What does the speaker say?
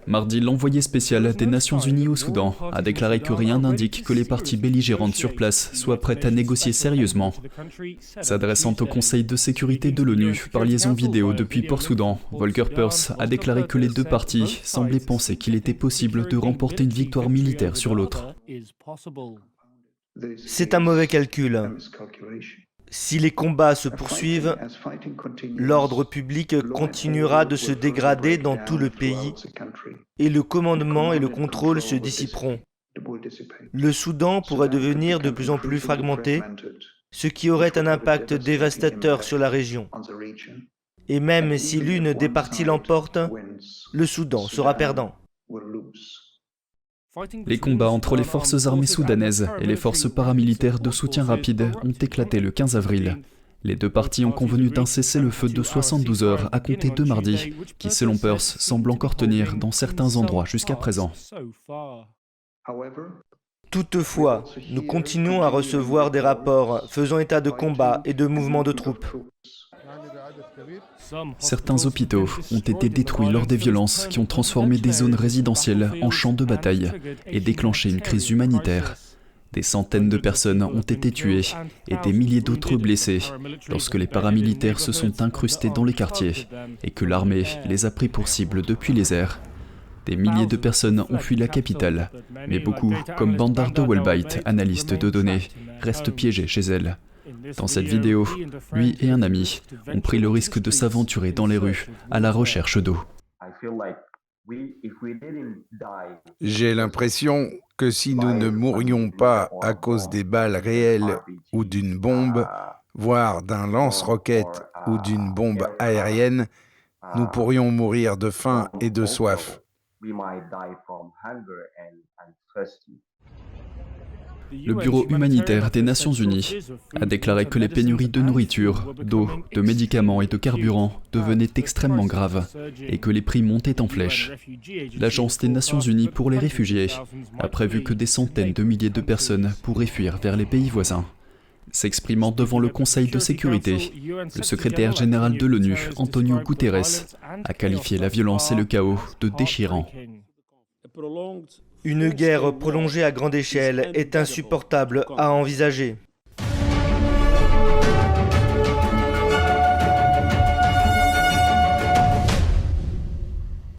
Mardi, l'envoyé spécial des Nations Unies au Soudan a déclaré que rien n'indique que les parties belligérantes sur place soient prêtes à négocier sérieusement. S'adressant au Conseil de sécurité de l'ONU par liaison vidéo depuis Port-Soudan, Volker Perthes a déclaré que les deux parties semblaient penser qu'il était possible de remporter une victoire militaire sur l'autre. C'est un mauvais calcul. Si les combats se poursuivent, l'ordre public continuera de se dégrader dans tout le pays et le commandement et le contrôle se dissiperont. Le Soudan pourrait devenir de plus en plus fragmenté, ce qui aurait un impact dévastateur sur la région. Et même si l'une des parties l'emporte, le Soudan sera perdant. Les combats entre les forces armées soudanaises et les forces paramilitaires de soutien rapide ont éclaté le 15 avril. Les deux parties ont convenu d'un cessez-le-feu de 72 heures à compter de mardi, qui selon Perthes semble encore tenir dans certains endroits jusqu'à présent. Toutefois, nous continuons à recevoir des rapports faisant état de combats et de mouvements de troupes. Certains hôpitaux ont été détruits lors des violences qui ont transformé des zones résidentielles en champs de bataille et déclenché une crise humanitaire. Des centaines de personnes ont été tuées et des milliers d'autres blessées lorsque les paramilitaires se sont incrustés dans les quartiers et que l'armée les a pris pour cible depuis les airs. Des milliers de personnes ont fui la capitale, mais beaucoup, comme Bandar de Welbait, analyste de données, restent piégés chez elle. Dans cette vidéo, lui et un ami ont pris le risque de s'aventurer dans les rues à la recherche d'eau. J'ai l'impression que si nous ne mourions pas à cause des balles réelles ou d'une bombe, voire d'un lance-roquette ou d'une bombe aérienne, nous pourrions mourir de faim et de soif. Le Bureau humanitaire des Nations Unies a déclaré que les pénuries de nourriture, d'eau, de médicaments et de carburant devenaient extrêmement graves et que les prix montaient en flèche. L'Agence des Nations Unies pour les réfugiés a prévu que des centaines de milliers de personnes pourraient fuir vers les pays voisins. S'exprimant devant le Conseil de sécurité, le secrétaire général de l'ONU, Antonio Guterres, a qualifié la violence et le chaos de déchirants. Une guerre prolongée à grande échelle est insupportable à envisager.